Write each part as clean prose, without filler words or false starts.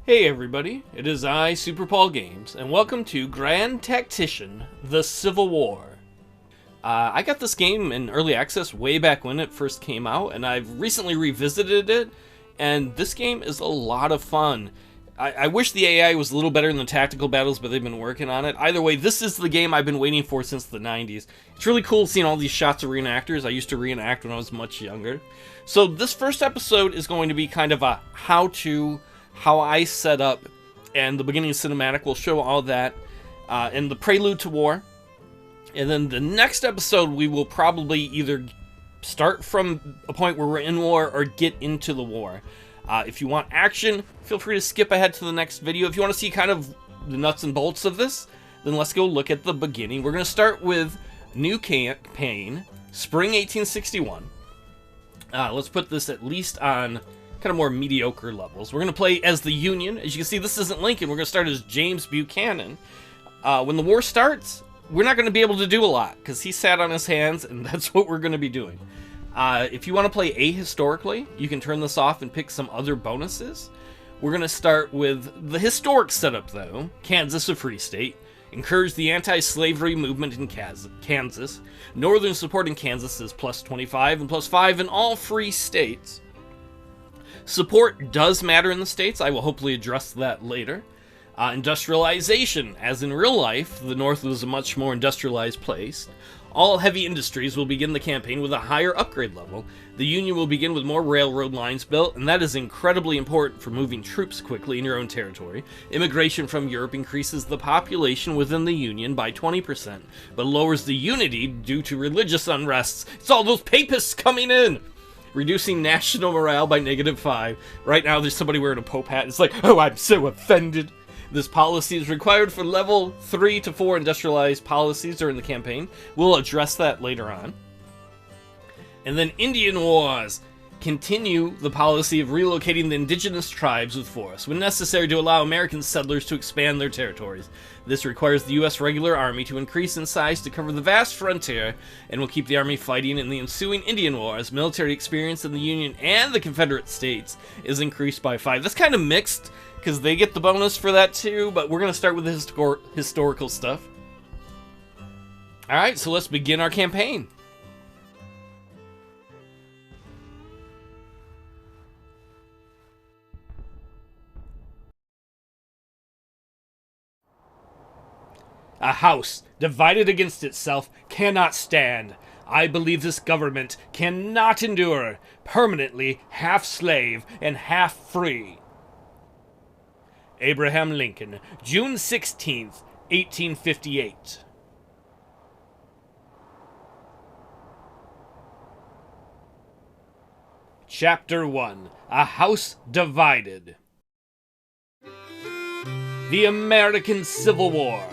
Hey everybody, it is I, Superpaulgames, and welcome to Grand Tactician, The Civil War. I got this game in early access way back when it first came out, and I've recently revisited it, and this game is a lot of fun. I wish the AI was a little better in the tactical battles, but they've been working on it. Either way, this is the game I've been waiting for since the 90s. It's really cool seeing all these shots of reenactors. I used to reenact when I was much younger. So this first episode is going to be kind of a how I set up, and the beginning cinematic will show all that, and the prelude to war. And then the next episode, we will probably either start from a point where we're in war or get into the war. If you want action, feel free to skip ahead to the next video. If you want to see kind of the nuts and bolts of this, then let's go look at the beginning. We're going to start with New Campaign, Spring 1861. Let's put this at least on kind of more mediocre levels. We're going to play as the Union. As you can see, this isn't Lincoln. We're going to start as James Buchanan. When the war starts, we're not going to be able to do a lot because he sat on his hands, and that's what we're going to be doing. If you want to play ahistorically, you can turn this off and pick some other bonuses. We're going to start with the historic setup, though. Kansas, a free state. Encourage the anti-slavery movement in Kansas. Northern support in Kansas is plus 25 and plus 5 in all free states. Support does matter in the States. I will hopefully address that later. Industrialization. As in real life, the North was a much more industrialized place. All heavy industries will begin the campaign with a higher upgrade level. The Union will begin with more railroad lines built, and that is incredibly important for moving troops quickly in your own territory. Immigration from Europe increases the population within the Union by 20%, but lowers the unity due to religious unrests. It's all those papists coming in! Reducing national morale by -5. Right now, there's somebody wearing a Pope hat. It's like, oh, I'm so offended. This policy is required for level 3 to 4 industrialized policies during the campaign. We'll address that later on. And then Indian Wars. Continue the policy of relocating the indigenous tribes with force, when necessary to allow American settlers to expand their territories. This requires the U.S. regular army to increase in size to cover the vast frontier, and will keep the army fighting in the ensuing Indian Wars. Military experience in the Union and the Confederate States is increased by 5. That's kind of mixed, because they get the bonus for that too, but we're going to start with the historical stuff. Alright, so let's begin our campaign. A house divided against itself cannot stand. I believe this government cannot endure, permanently half slave and half free. Abraham Lincoln, June 16th, 1858. Chapter 1. A House Divided. The American Civil War.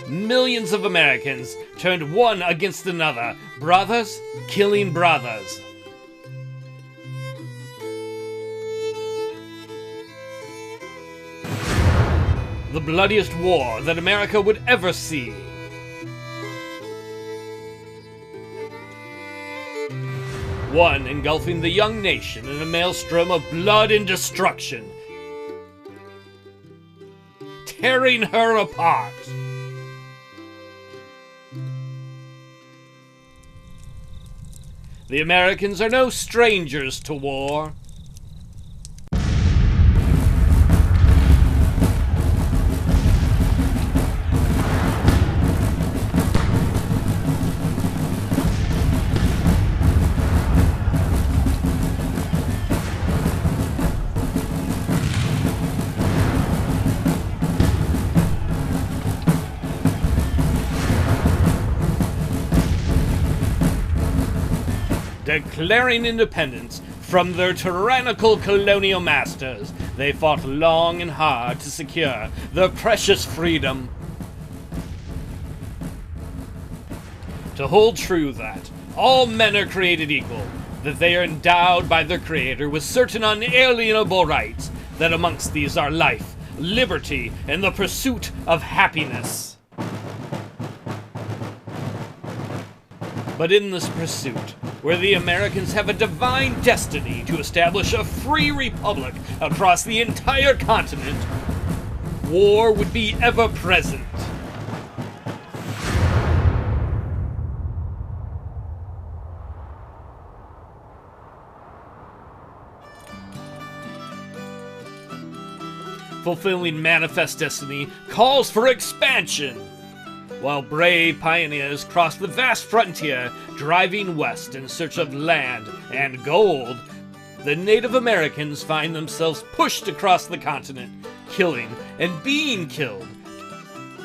Millions of Americans turned one against another, brothers killing brothers. The bloodiest war that America would ever see. One engulfing the young nation in a maelstrom of blood and destruction, tearing her apart. The Americans are no strangers to war. Declaring independence from their tyrannical colonial masters, they fought long and hard to secure their precious freedom. To hold true that all men are created equal, that they are endowed by their Creator with certain unalienable rights, that amongst these are life, liberty, and the pursuit of happiness. But in this pursuit, where the Americans have a divine destiny to establish a free republic across the entire continent, war would be ever present. Fulfilling manifest destiny calls for expansion. While brave pioneers cross the vast frontier, driving west in search of land and gold, the Native Americans find themselves pushed across the continent, killing and being killed,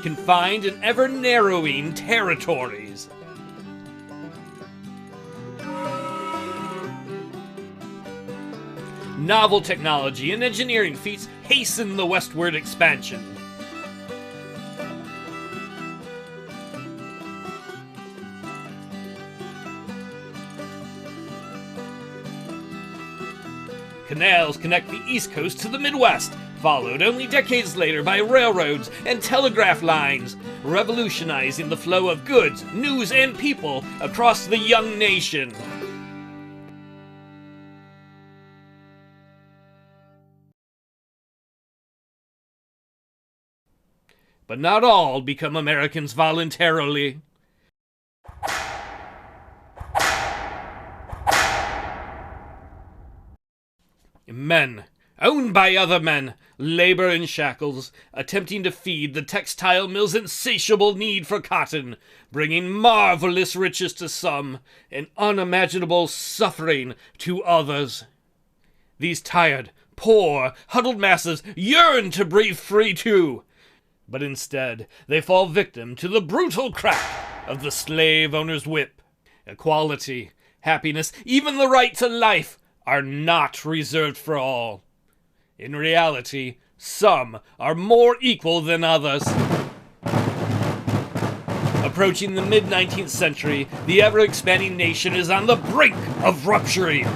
confined in ever-narrowing territories. Novel technology and engineering feats hasten the westward expansion. Canals connect the East Coast to the Midwest, followed only decades later by railroads and telegraph lines, revolutionizing the flow of goods, news, and people across the young nation. But not all become Americans voluntarily. Men, owned by other men, labor in shackles, attempting to feed the textile mill's insatiable need for cotton, bringing marvelous riches to some, and unimaginable suffering to others. These tired, poor, huddled masses yearn to breathe free too, but instead they fall victim to the brutal crack of the slave owner's whip. Equality, happiness, even the right to life are not reserved for all. In reality, some are more equal than others. Approaching the mid-19th century, the ever-expanding nation is on the brink of rupturing.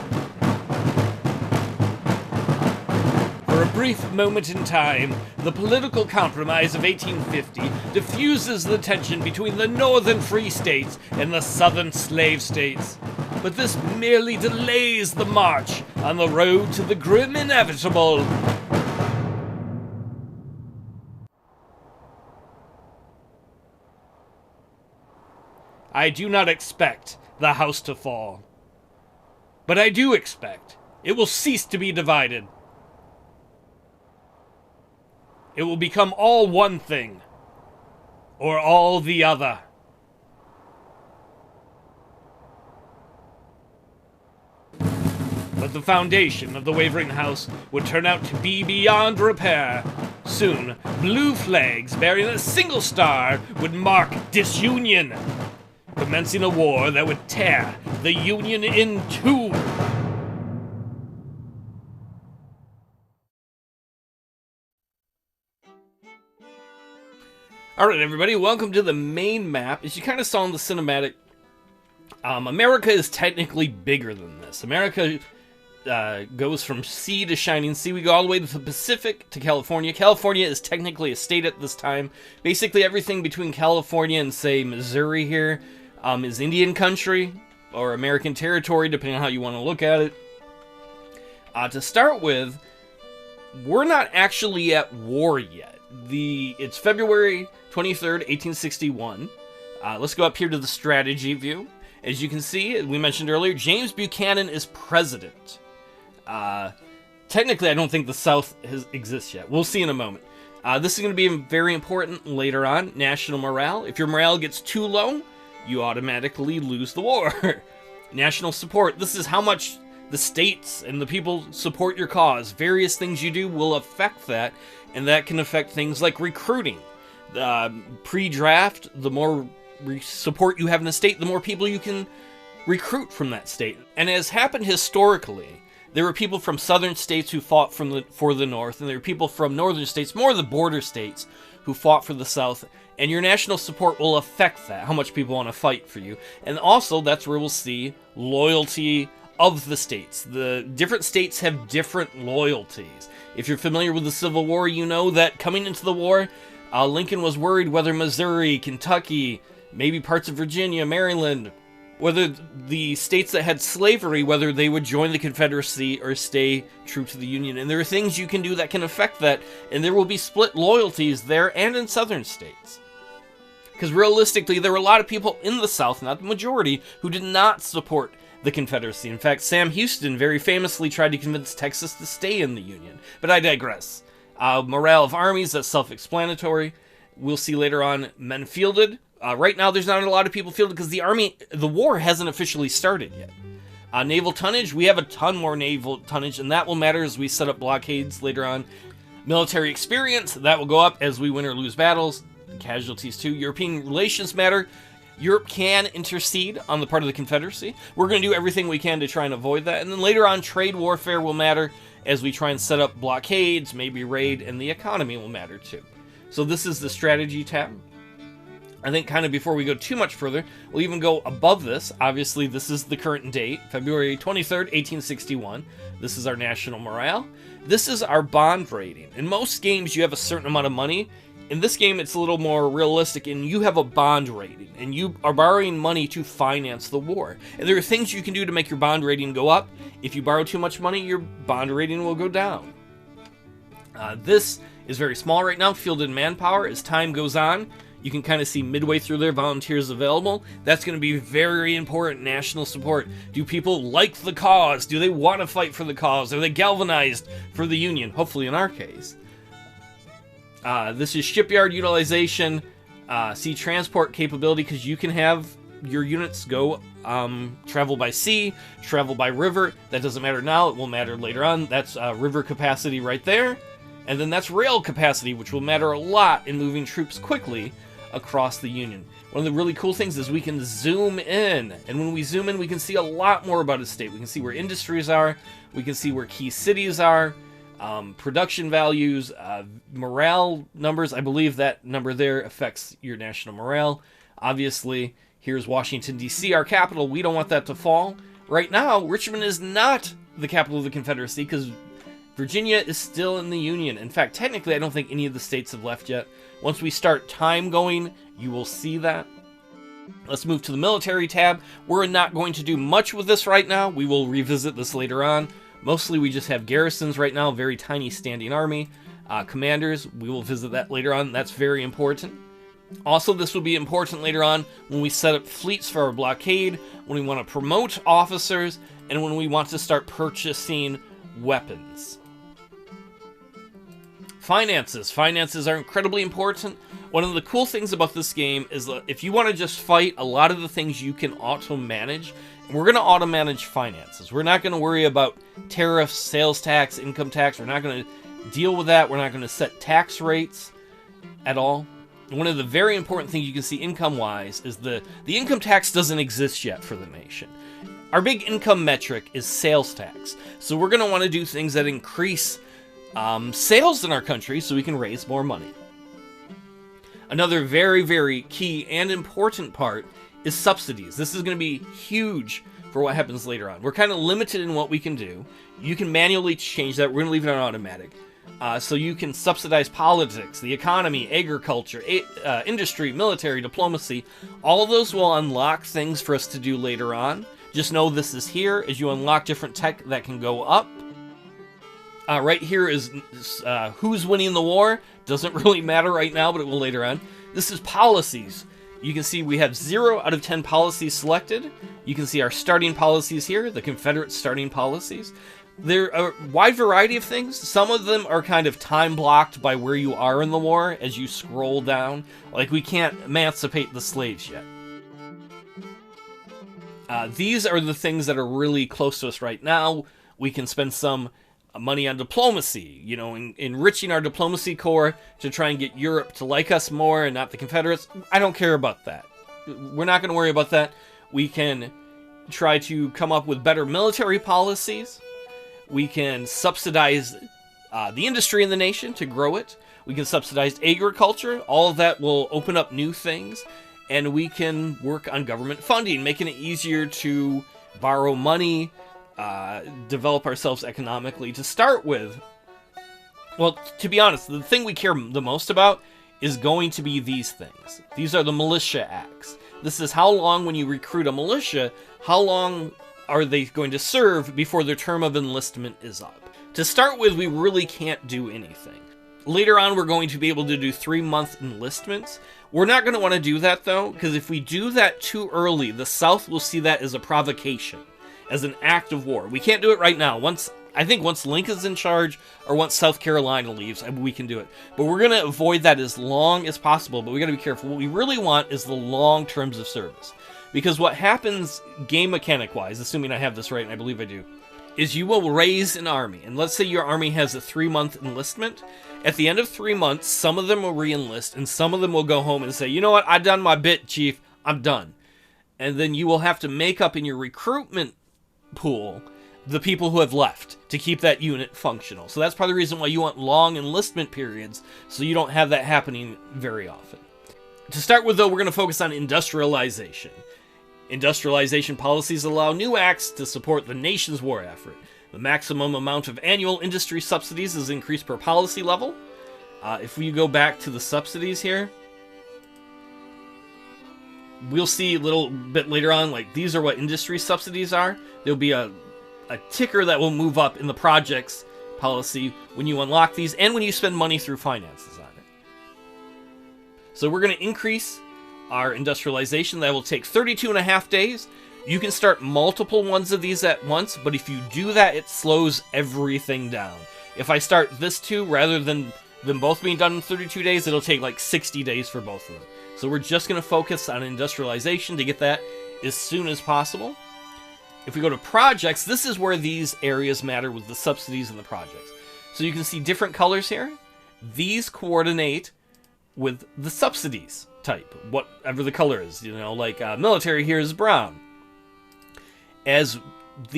For a brief moment in time, the political compromise of 1850 diffuses the tension between the northern free states and the southern slave states. But this merely delays the march on the road to the grim inevitable. I do not expect the house to fall, but I do expect it will cease to be divided. It will become all one thing, or all the other. But the foundation of the wavering house would turn out to be beyond repair. Soon, blue flags bearing a single star would mark disunion, commencing a war that would tear the Union in two. Alright everybody, welcome to the main map. As you kind of saw in the cinematic, America is technically bigger than this. America goes from sea to shining sea. We go all the way to the Pacific to California. California is technically a state at this time. Basically everything between California and, say, Missouri here is Indian country or American territory, depending on how you want to look at it. To start with, we're not actually at war yet. It's February 23rd, 1861. Let's go up here to the strategy view. As you can see, we mentioned earlier, James Buchanan is president. Technically, I don't think the South exists yet. We'll see in a moment. This is going to be very important later on. National morale. If your morale gets too low, you automatically lose the war. National support. This is how much the states and the people support your cause. Various things you do will affect that, and that can affect things like recruiting. Pre-draft, the more support you have in a state, the more people you can recruit from that state. And as happened historically, there were people from southern states who fought for the North, and there were people from northern states, more the border states, who fought for the South. And your national support will affect that, how much people want to fight for you. And also, that's where we'll see loyalty of the states. The different states have different loyalties. If you're familiar with the Civil War, you know that coming into the war, Lincoln was worried whether Missouri, Kentucky, maybe parts of Virginia, Maryland, whether the states that had slavery, whether they would join the Confederacy or stay true to the Union. And there are things you can do that can affect that, and there will be split loyalties there and in southern states. Because realistically, there were a lot of people in the South, not the majority, who did not support the Confederacy. In fact, Sam Houston very famously tried to convince Texas to stay in the Union. But I digress. Morale of armies, that's self-explanatory. We'll see later on men fielded. Right now, there's not a lot of people fielded because the war hasn't officially started yet. Naval tonnage, we have a ton more naval tonnage, and that will matter as we set up blockades later on. Military experience, that will go up as we win or lose battles. Casualties too. European relations matter. Europe can intercede on the part of the Confederacy. We're going to do everything we can to try and avoid that. And then later on, trade warfare will matter as we try and set up blockades, maybe raid, and the economy will matter too. So this is the strategy tab. I think kind of before we go too much further, we'll even go above this. Obviously, this is the current date, February 23rd, 1861. This is our national morale. This is our bond rating. In most games, you have a certain amount of money. In this game, it's a little more realistic, and you have a bond rating, and you are borrowing money to finance the war. And there are things you can do to make your bond rating go up. If you borrow too much money, your bond rating will go down. This is very small right now, fielded manpower. As time goes on, you can kind of see midway through there, volunteers available. That's going to be very important, national support. Do people like the cause? Do they want to fight for the cause? Are they galvanized for the Union? Hopefully in our case. This is shipyard utilization, sea transport capability, because you can have your units go travel by sea, travel by river. That doesn't matter now, it will matter later on. That's river capacity right there. And then that's rail capacity, which will matter a lot in moving troops quickly across the Union. One of the really cool things is we can zoom in, and when we zoom in, we can see a lot more about a state. We can see where industries are, we can see where key cities are, production values, morale numbers. I believe that number there affects your national morale. Obviously, here's Washington, D.C., our capital. We don't want that to fall. Right now, Richmond is not the capital of the Confederacy because Virginia is still in the Union. In fact, technically, I don't think any of the states have left yet. Once we start time going, you will see that. Let's move to the military tab. We're not going to do much with this right now. We will revisit this later on. Mostly we just have garrisons right now, very tiny standing army. Commanders, we will visit that later on. That's very important. Also, this will be important later on when we set up fleets for our blockade, when we want to promote officers, and when we want to start purchasing weapons. Finances. Finances are incredibly important. One of the cool things about this game is that if you want to just fight, a lot of the things you can auto-manage. And we're going to auto-manage finances. We're not going to worry about tariffs, sales tax, income tax. We're not going to deal with that. We're not going to set tax rates at all. One of the very important things you can see income-wise is the income tax doesn't exist yet for the nation. Our big income metric is sales tax. So we're going to want to do things that increase sales in our country so we can raise more money. Another very, very key and important part is subsidies. This is going to be huge for what happens later on. We're kind of limited in what we can do. You can manually change that. We're going to leave it on automatic. So you can subsidize politics, the economy, agriculture, industry, military, diplomacy. All of those will unlock things for us to do later on. Just know this is here as you unlock different tech that can go up. Right here is who's winning the war. Doesn't really matter right now, but it will later on. This is policies. You can see we have 0 out of 10 policies selected. You can see our starting policies here, the Confederate starting policies. There are a wide variety of things. Some of them are kind of time blocked by where you are in the war as you scroll down. Like we can't emancipate the slaves yet. These are the things that are really close to us right now. We can spend some money on diplomacy, you know, enriching our diplomacy corps to try and get Europe to like us more and not the Confederates. I don't care about that. We're not going to worry about that. We can try to come up with better military policies. We can subsidize the industry in the nation to grow it. We can subsidize agriculture. All of that will open up new things. And we can work on government funding, making it easier to borrow money develop ourselves economically to start with. Well, to be honest, the thing we care the most about is going to be these things. These are the militia acts. This is how long, when you recruit a militia, how long are they going to serve before their term of enlistment is up. To start with, we really can't do anything. Later on, we're going to be able to do 3-month enlistments. We're not going to want to do that, though, because if we do that too early, the South will see that as a provocation, as an act of war. We can't do it right now. I think once Lincoln's in charge, or once South Carolina leaves, we can do it. But we're going to avoid that as long as possible, but we got to be careful. What we really want is the long terms of service. Because what happens game mechanic-wise, assuming I have this right, and I believe I do, is you will raise an army. And let's say your army has a 3-month enlistment. At the end of 3 months, some of them will re-enlist, and some of them will go home and say, you know what, I've done my bit, Chief. I'm done. And then you will have to make up in your recruitment pool the people who have left to keep that unit functional. So that's part of the reason why you want long enlistment periods, so you don't have that happening very often. To start with, though, we're going to focus on industrialization. Industrialization policies allow new acts to support the nation's war effort. The maximum amount of annual industry subsidies is increased per policy level. If we go back to the subsidies here, we'll see a little bit later on, like, these are what industry subsidies are. There'll be a ticker that will move up in the projects policy when you unlock these and when you spend money through finances on it. So we're going to increase our industrialization. That will take 32.5 days. You can start multiple ones of these at once, but if you do that, it slows everything down. If I start this two, rather than them both being done in 32 days, it'll take like 60 days for both of them. So we're just going to focus on industrialization to get that as soon as possible. If we go to projects, this is where these areas matter with the subsidies and the projects. So you can see different colors here. These coordinate with the subsidies type, whatever the color is. You know, like military here is brown. As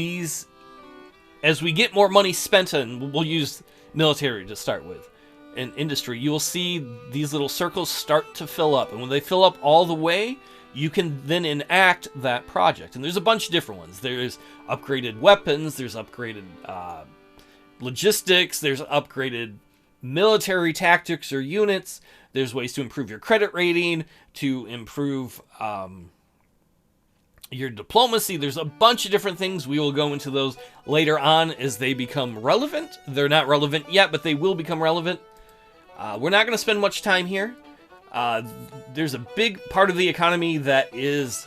we get more money spent on, we'll use military to start with, and industry, you will see these little circles start to fill up. And when they fill up all the way, you can then enact that project. And there's a bunch of different ones. There's upgraded weapons, there's upgraded logistics, there's upgraded military tactics or units, there's ways to improve your credit rating, to improve your diplomacy. There's a bunch of different things. We will go into those later on as they become relevant. They're not relevant yet, but they will become relevant. We're not going to spend much time here. There's a big part of the economy that is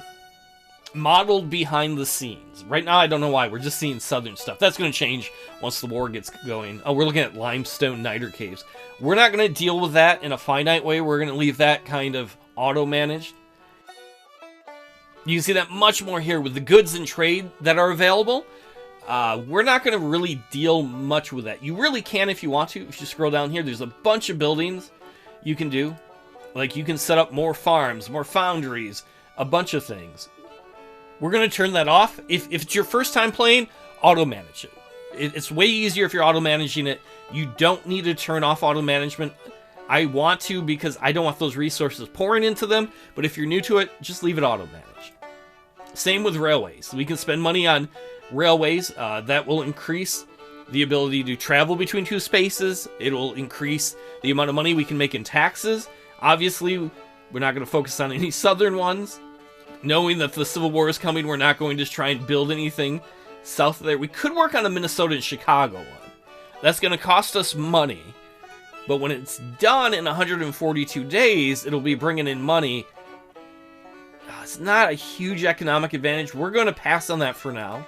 modeled behind the scenes. Right now, I don't know why. We're just seeing southern stuff. That's going to change once the war gets going. Oh, we're looking at limestone niter caves. We're not going to deal with that in a finite way. We're going to leave that kind of auto-managed. You can see that much more here with the goods and trade that are available. We're not going to really deal much with that. You really can if you want to. If you scroll down here, there's a bunch of buildings you can do. Like, you can set up more farms, more foundries, a bunch of things. We're going to turn that off. If it's your first time playing, auto-manage it. It's way easier if you're auto-managing it. You don't need to turn off auto-management. I want to because I don't want those resources pouring into them. But if you're new to it, just leave it auto-managed. Same with railways. We can spend money on railways. That will increase the ability to travel between two spaces. It will increase the amount of money we can make in taxes. Obviously, we're not going to focus on any southern ones. Knowing that the Civil War is coming, we're not going to try and build anything south of there. We could work on a Minnesota and Chicago one. That's going to cost us money. But when it's done in 142 days, it'll be bringing in money. It's not a huge economic advantage. We're going to pass on that for now.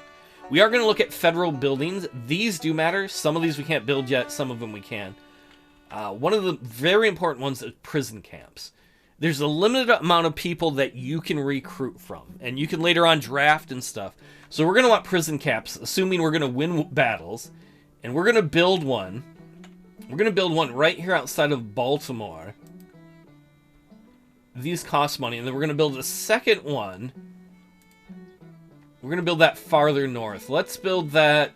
We are going to look at federal buildings. These do matter. Some of these we can't build yet. Some of them we can. One of the very important ones is prison camps. There's a limited amount of people that you can recruit from, and you can later on draft and stuff. So we're going to want prison camps, assuming we're going to win battles, and we're going to build one. We're going to build one right here outside of Baltimore. These cost money, and then we're going to build a second one. We're going to build that farther north. Let's build that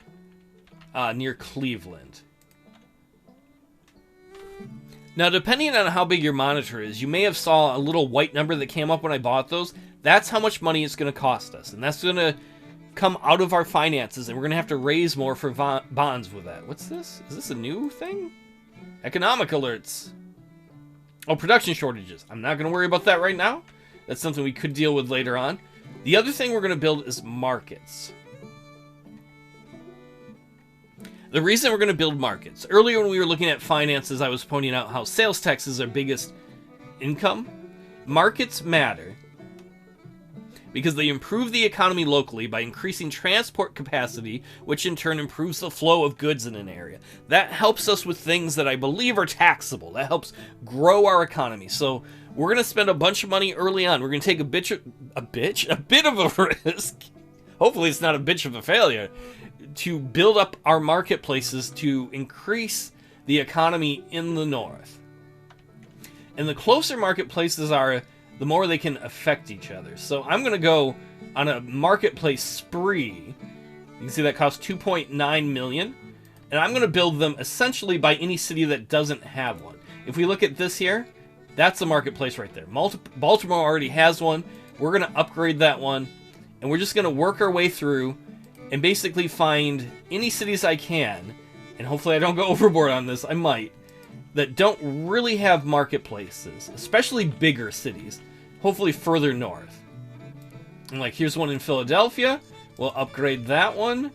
near Cleveland. Now, depending on how big your monitor is, you may have saw a little white number that came up when I bought those. That's how much money it's going to cost us. And that's going to come out of our finances, and we're going to have to raise more for bonds with that. What's this? Is this a new thing? Economic alerts. Oh, production shortages. I'm not going to worry about that right now. That's something we could deal with later on. The other thing we're going to build is markets. The reason we're going to build markets. Earlier when we were looking at finances, I was pointing out how sales tax is our biggest income. Markets matter because they improve the economy locally by increasing transport capacity, which in turn improves the flow of goods in an area. That helps us with things that I believe are taxable. That helps grow our economy. So we're going to spend a bunch of money early on. We're going to take a bit of a risk. Hopefully it's not a bitch of a failure, to build up our marketplaces to increase the economy in the north. And the closer marketplaces are, the more they can affect each other. So I'm going to go on a marketplace spree. You can see that costs 2.9 million. And I'm going to build them essentially by any city that doesn't have one. If we look at this here, that's the marketplace right there. Baltimore already has one. We're going to upgrade that one. And we're just going to work our way through and basically find any cities I can, and hopefully I don't go overboard on this, I might, that don't really have marketplaces, especially bigger cities, hopefully further north. And like, here's one in Philadelphia. We'll upgrade that one.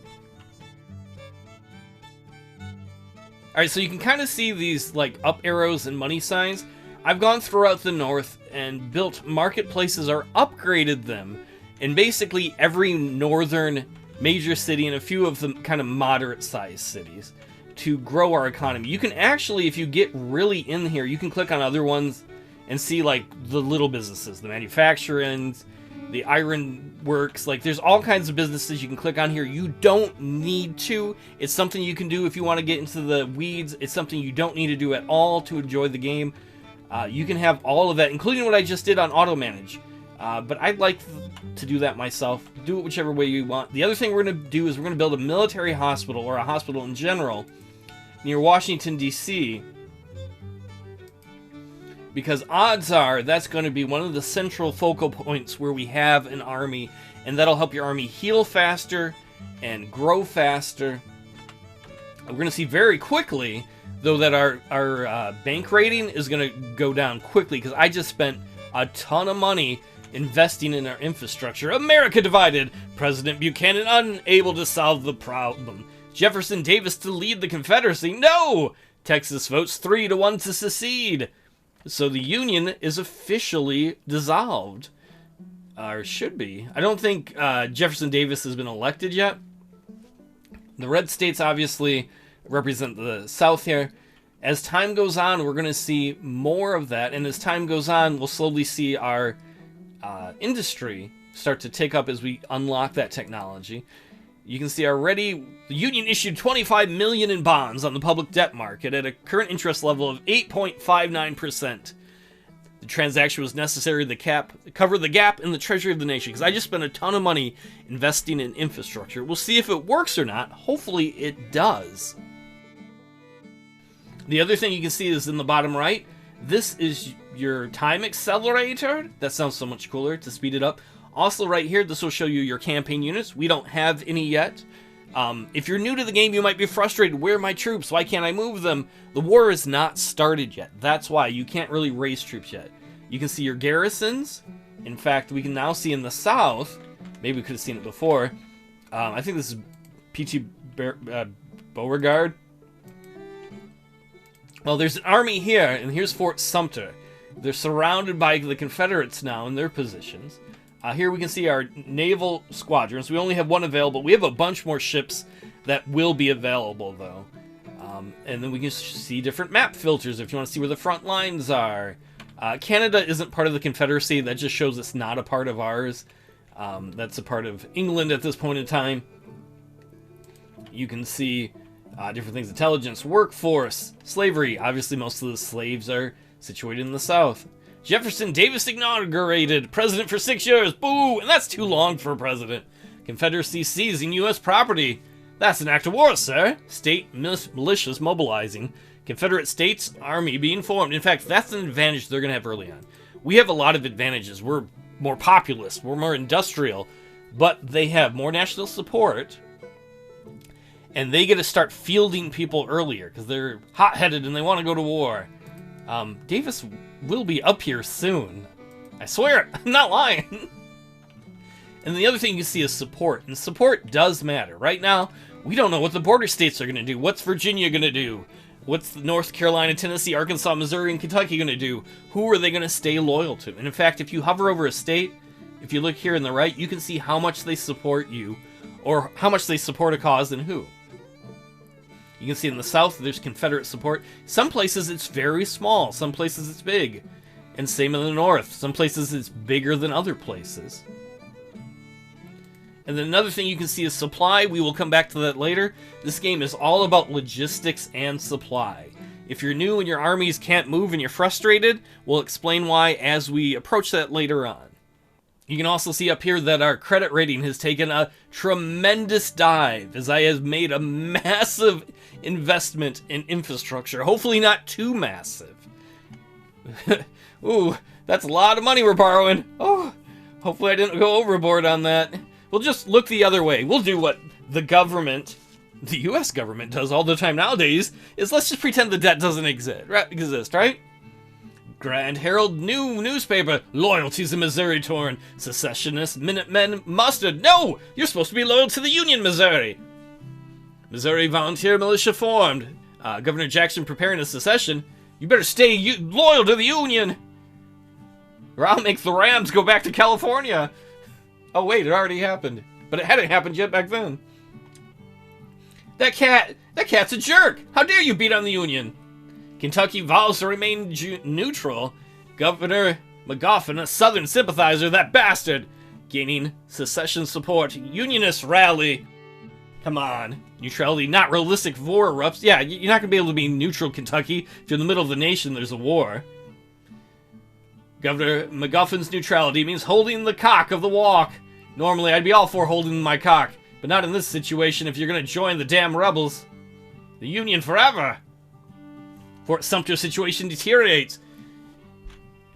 Alright, so you can kind of see these like up arrows and money signs. I've gone throughout the north and built marketplaces or upgraded them in basically every northern major city and a few of the kind of moderate-sized cities to grow our economy. You can actually, if you get really in here, you can click on other ones and see like the little businesses, the manufacturing, the iron works. Like, there's all kinds of businesses you can click on here. You don't need to. It's something you can do if you want to get into the weeds. It's something you don't need to do at all to enjoy the game. You can have all of that, including what I just did on auto manage. But I'd like to do that myself. Do it whichever way you want. The other thing we're going to do is we're going to build a military hospital, or a hospital in general, near Washington, D.C. Because odds are that's going to be one of the central focal points where we have an army, and that'll help your army heal faster and grow faster. We're going to see very quickly, though, that our bank rating is going to go down quickly, because I just spent a ton of money investing in our infrastructure. America divided. President Buchanan unable to solve the problem. Jefferson Davis to lead the Confederacy. No! Texas votes 3-1 to secede. So the Union is officially dissolved. Or should be. I don't think Jefferson Davis has been elected yet. The red states obviously represent the South here. As time goes on, we're going to see more of that. And as time goes on, we'll slowly see our industry start to take up as we unlock that technology. You can see already the Union issued 25 million in bonds on the public debt market at a current interest level of 8.59%. The transaction was necessary to cover the gap in the treasury of the nation, because I just spent a ton of money investing in infrastructure. We'll see if it works or not. Hopefully it does. The other thing you can see is in the bottom right. This is your time accelerator. That sounds so much cooler to speed it up. Also right here, this will show you your campaign units. We don't have any yet. If you're new to the game, you might be frustrated. Where are my troops? Why can't I move them? The war is not started yet. That's why you can't really raise troops yet. You can see your garrisons. In fact, we can now see in the south, maybe we could have seen it before. I think this is P.T. Beauregard. Well, there's an army here, and here's Fort Sumter. They're surrounded by the Confederates now in their positions. Here we can see our naval squadrons. We only have one available. We have a bunch more ships that will be available, though. And then we can see different map filters if you want to see where the front lines are. Canada isn't part of the Confederacy. That just shows it's not a part of ours. That's a part of England at this point in time. You can see different things: intelligence, workforce, slavery. Obviously, most of the slaves are situated in the South. Jefferson Davis inaugurated president for 6 years. Boo! And that's too long for a president. Confederacy seizing U.S. property. That's an act of war, sir. State militias mobilizing. Confederate States Army being formed. In fact, that's an advantage they're going to have early on. We have a lot of advantages. We're more populous. We're more industrial. but they have more national support, and they get to start fielding people earlier because they're hot-headed and they want to go to war. Davis will be up here soon. I swear, I'm not lying. And the other thing you can see is support, and support does matter. Right now, we don't know what the border states are going to do. What's Virginia going to do? What's North Carolina, Tennessee, Arkansas, Missouri, and Kentucky going to do? Who are they going to stay loyal to? And in fact, if you hover over a state, if you look here on the right, you can see how much they support you, or how much they support a cause and who. You can see in the South, there's Confederate support. Some places it's very small, some places it's big. And same in the North. Some places it's bigger than other places. And then another thing you can see is supply. We will come back to that later. This game is all about logistics and supply. If you're new and your armies can't move and you're frustrated, we'll explain why as we approach that later on. You can also see up here that our credit rating has taken a tremendous dive as I have made a massive investment in infrastructure. Hopefully not too massive. Ooh, that's a lot of money we're borrowing. Oh, hopefully I didn't go overboard on that. We'll just look the other way. We'll do what the government, the U.S. government does all the time nowadays, is let's just pretend the debt doesn't exist, right? Grand Herald new newspaper. Loyalties in Missouri torn. Secessionists, Minutemen, mustered. No! You're supposed to be loyal to the Union, Missouri. Missouri volunteer militia formed. Governor Jackson preparing a secession. You better stay loyal to the Union, or I'll make the Rams go back to California. Oh wait, it already happened. But it hadn't happened yet back then. That cat's a jerk! How dare you beat on the Union? Kentucky vows to remain neutral. Governor McGoffin, a Southern sympathizer, that bastard! Gaining secession support. Unionists rally. Come on. Neutrality, not realistic. War erupts. Yeah, you're not going to be able to be neutral, Kentucky. If you're in the middle of the nation, there's a war. Governor McGuffin's neutrality means holding the cock of the walk. Normally, I'd be all for holding my cock, but not in this situation if you're going to join the damn rebels. The Union forever. Fort Sumter situation deteriorates.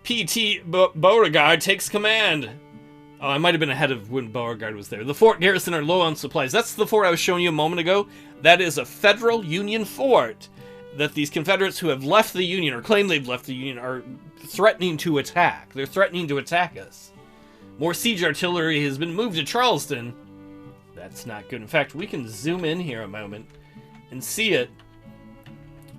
P.T. Beauregard takes command. Oh, I might have been ahead of when Beauregard was there. The fort garrison are low on supplies. That's the fort I was showing you a moment ago. That is a federal Union fort that these Confederates who have left the Union, or claim they've left the Union, are threatening to attack. They're threatening to attack us. More siege artillery has been moved to Charleston. That's not good. In fact, we can zoom in here a moment and see it.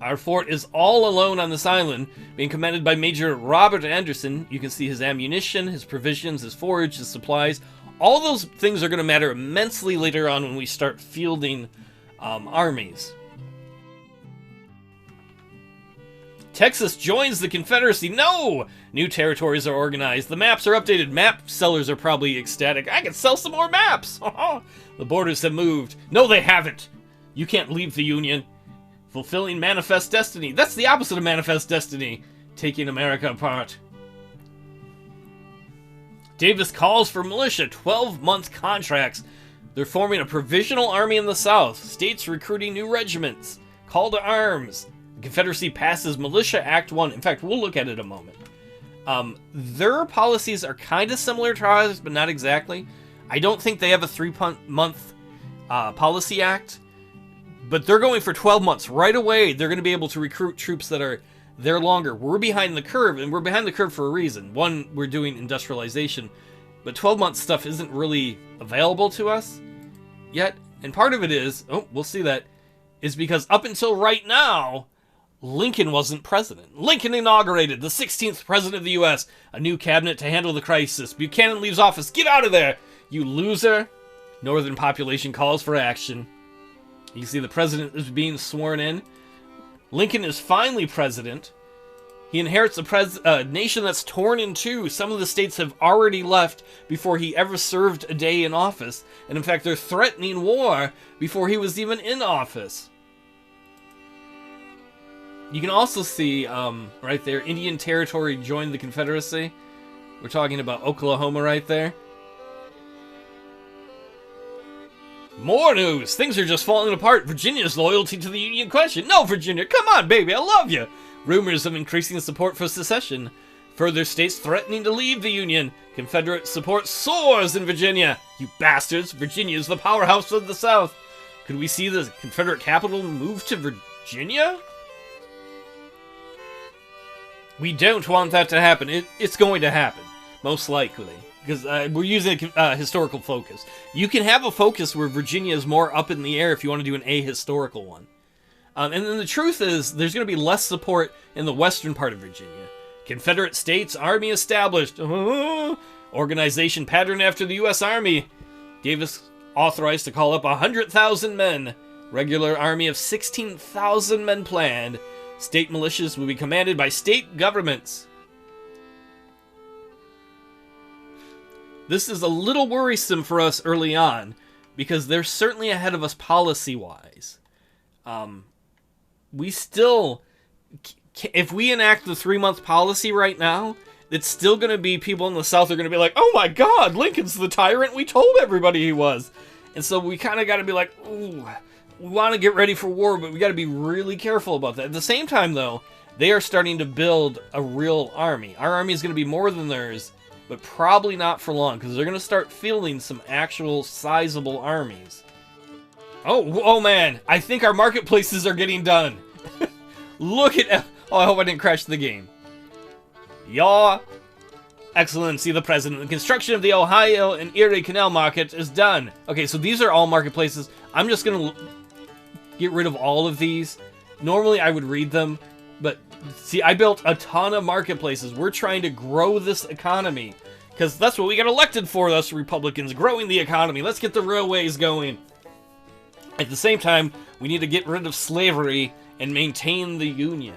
Our fort is all alone on this island, being commanded by Major Robert Anderson. You can see his ammunition, his provisions, his forage, his supplies. All those things are going to matter immensely later on when we start fielding armies. Texas joins the Confederacy. No! New territories are organized. The maps are updated. Map sellers are probably ecstatic. I can sell some more maps! The borders have moved. No, they haven't! You can't leave the Union. Fulfilling Manifest Destiny. That's the opposite of Manifest Destiny. Taking America apart. Davis calls for militia. 12-month contracts. They're forming a provisional army in the South. States recruiting new regiments. Call to arms. The Confederacy passes Militia Act 1. In fact, we'll look at it in a moment. Their policies are kind of similar to ours, but not exactly. I don't think they have a 3-month policy act. But they're going for 12 months. Right away, they're going to be able to recruit troops that are there longer. We're behind the curve, and we're behind the curve for a reason. One, we're doing industrialization, but 12-month stuff isn't really available to us yet. And part of it is, oh, we'll see that, is because up until right now, Lincoln wasn't president. Lincoln inaugurated the 16th president of the U.S., a new cabinet to handle the crisis. Buchanan leaves office. Get out of there, you loser. Northern population calls for action. You can see the president is being sworn in. Lincoln is finally president. He inherits a nation that's torn in two. Some of the states have already left before he ever served a day in office. And in fact, they're threatening war before he was even in office. You can also see, right there, Indian Territory joined the Confederacy. We're talking about Oklahoma right there. More news! Things are just falling apart. Virginia's loyalty to the Union question. No, Virginia, come on, baby, I love you. Rumors of increasing support for secession. Further states threatening to leave the Union. Confederate support soars in Virginia. You bastards, Virginia is the powerhouse of the South. Could we see the Confederate capital move to Virginia? We don't want that to happen. It's going to happen, most likely, because we're using a historical focus. You can have a focus where Virginia is more up in the air if you want to do an ahistorical one. And then the truth is, there's going to be less support in the western part of Virginia. Confederate States Army established. Organization patterned after the U.S. Army. Davis authorized to call up 100,000 men. Regular army of 16,000 men planned. State militias will be commanded by state governments. This is a little worrisome for us early on, because they're certainly ahead of us policy-wise. We still... If we enact the 3-month policy right now, it's still going to be people in the South are going to be like, oh my god, Lincoln's the tyrant we told everybody he was. And so we kind of got to be like, ooh, we want to get ready for war, but we got to be really careful about that. At the same time, though, they are starting to build a real army. Our army is going to be more than theirs, but probably not for long, because they're going to start fielding some actual sizable armies. Oh man, I think our marketplaces are getting done. Look at... Oh, I hope I didn't crash the game. Your Excellency the President, the construction of the Ohio and Erie Canal Market is done. Okay, so these are all marketplaces. I'm just going to get rid of all of these. Normally, I would read them, but see, I built a ton of marketplaces. We're trying to grow this economy, because that's what we got elected for, us Republicans, growing the economy. Let's get the railways going. At the same time, we need to get rid of slavery and maintain the Union.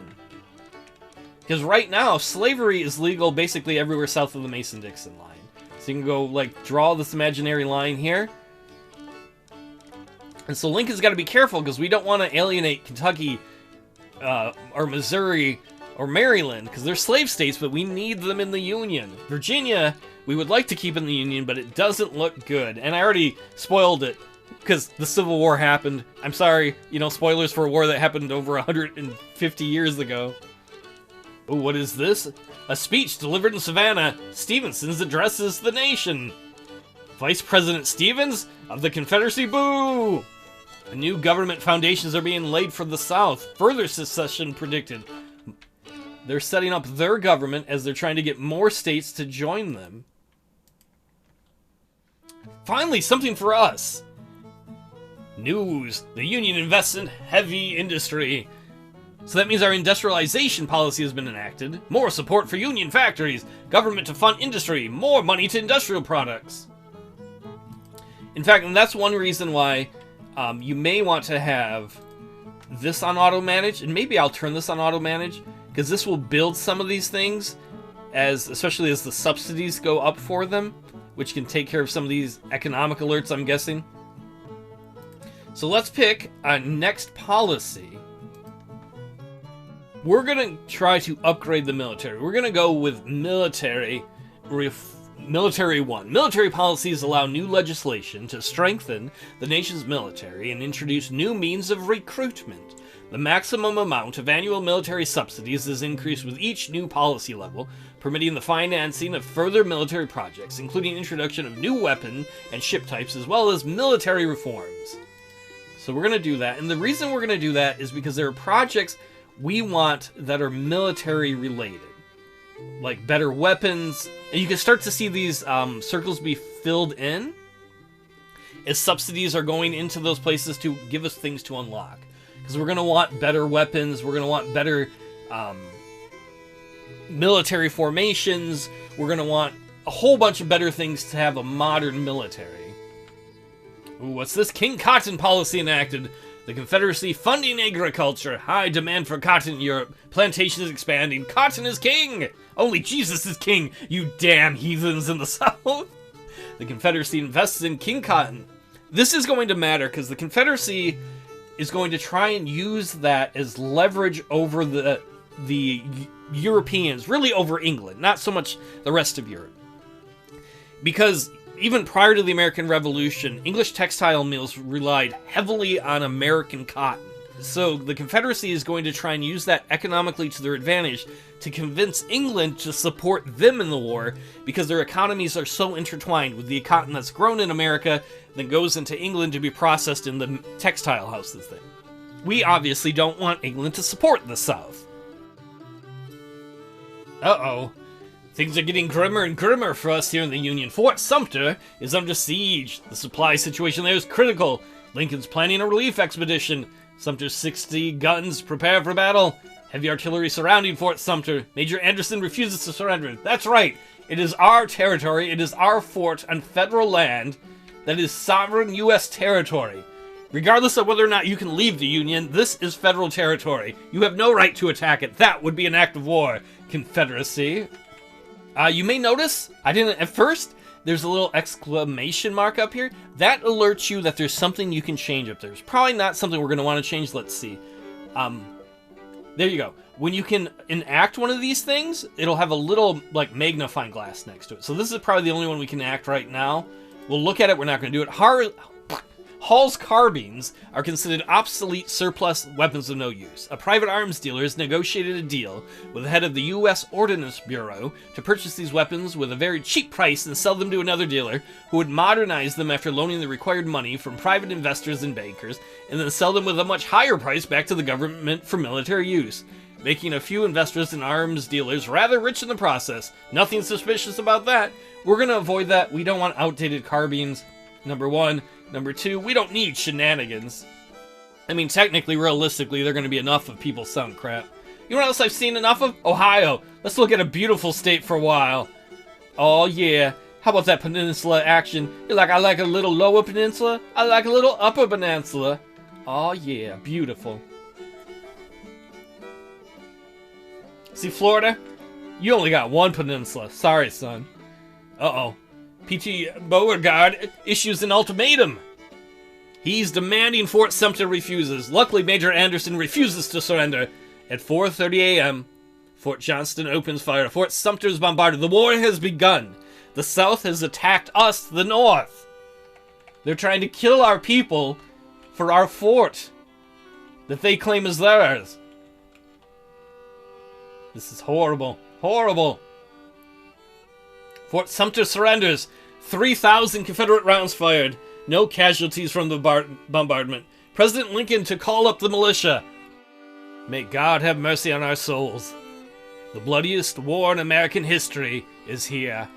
Because right now, slavery is legal basically everywhere south of the Mason-Dixon line. So you can go, like, draw this imaginary line here. And so Lincoln's got to be careful, because we don't want to alienate Kentucky, or Missouri, or Maryland, because they're slave states, but we need them in the Union. Virginia, we would like to keep in the Union, but it doesn't look good. And I already spoiled it, because the Civil War happened. I'm sorry, you know, spoilers for a war that happened over 150 years ago. Oh, what is this? A speech delivered in Savannah. Stevenson's addresses the nation. Vice President Stevens of the Confederacy, boo! The new government foundations are being laid for the South. Further secession predicted. They're setting up their government as they're trying to get more states to join them. Finally, something for us. News. The Union invests in heavy industry. So that means our industrialization policy has been enacted. More support for Union factories. Government to fund industry. More money to industrial products. In fact, and that's one reason why you may want to have this on auto-manage. And maybe I'll turn this on auto-manage, because this will build some of these things, especially as the subsidies go up for them, which can take care of some of these economic alerts, I'm guessing. So let's pick a next policy. We're going to try to upgrade the military. We're going to go with military 1. Military policies allow new legislation to strengthen the nation's military and introduce new means of recruitment. The maximum amount of annual military subsidies is increased with each new policy level, permitting the financing of further military projects, including introduction of new weapon and ship types, as well as military reforms. So we're going to do that. And the reason we're going to do that is because there are projects we want that are military related, like better weapons, and you can start to see these circles be filled in as subsidies are going into those places to give us things to unlock, because we're going to want better weapons, we're going to want better military formations, we're going to want a whole bunch of better things to have a modern military. Ooh, what's this? King Cotton policy enacted. The Confederacy funding agriculture. High demand for cotton in Europe. Plantations expanding. Cotton is king. Only Jesus is king, you damn heathens in the South. The Confederacy invests in King Cotton. This is going to matter because the Confederacy is going to try and use that as leverage over the Europeans, really over England, not so much the rest of Europe. Because even prior to the American Revolution, English textile mills relied heavily on American cotton. So the Confederacy is going to try and use that economically to their advantage to convince England to support them in the war, because their economies are so intertwined with the cotton that's grown in America, then goes into England to be processed in the textile houses there. We obviously don't want England to support the South. Uh-oh. Things are getting grimmer and grimmer for us here in the Union. Fort Sumter is under siege. The supply situation there is critical. Lincoln's planning a relief expedition. Sumter's 60 guns prepare for battle. Heavy artillery surrounding Fort Sumter. Major Anderson refuses to surrender. That's right. It is our territory. It is our fort on federal land that is sovereign U.S. territory. Regardless of whether or not you can leave the Union, this is federal territory. You have no right to attack it. That would be an act of war, Confederacy. You may notice, I didn't at first, there's a little exclamation mark up here. That alerts you that there's something you can change up there. It's probably not something we're going to want to change. Let's see. There you go. When you can enact one of these things, it'll have a little, like, magnifying glass next to it. So this is probably the only one we can enact right now. We'll look at it. We're not going to do it. Hall's carbines are considered obsolete surplus weapons of no use. A private arms dealer has negotiated a deal with the head of the U.S. Ordnance Bureau to purchase these weapons with a very cheap price and sell them to another dealer who would modernize them after loaning the required money from private investors and bankers, and then sell them with a much higher price back to the government for military use, making a few investors and arms dealers rather rich in the process. Nothing suspicious about that. We're going to avoid that. We don't want outdated carbines, number one. Number two, we don't need shenanigans. I mean, technically, realistically, there are going to be enough of people selling crap. You know what else I've seen enough of? Ohio. Let's look at a beautiful state for a while. Oh, yeah. How about that peninsula action? You're like, I like a little lower peninsula. I like a little upper peninsula. Oh, yeah. Beautiful. See, Florida? You only got one peninsula. Sorry, son. Uh-oh. P.T. Beauregard issues an ultimatum. He's demanding Fort Sumter refuses. Luckily, Major Anderson refuses to surrender. At 4:30 a.m., Fort Johnston opens fire. Fort Sumter is bombarded. The war has begun. The South has attacked us, the North. They're trying to kill our people for our fort that they claim is theirs. This is horrible. Horrible. Fort Sumter surrenders. 3,000 Confederate rounds fired. No casualties from the bombardment. President Lincoln to call up the militia. May God have mercy on our souls. The bloodiest war in American history is here.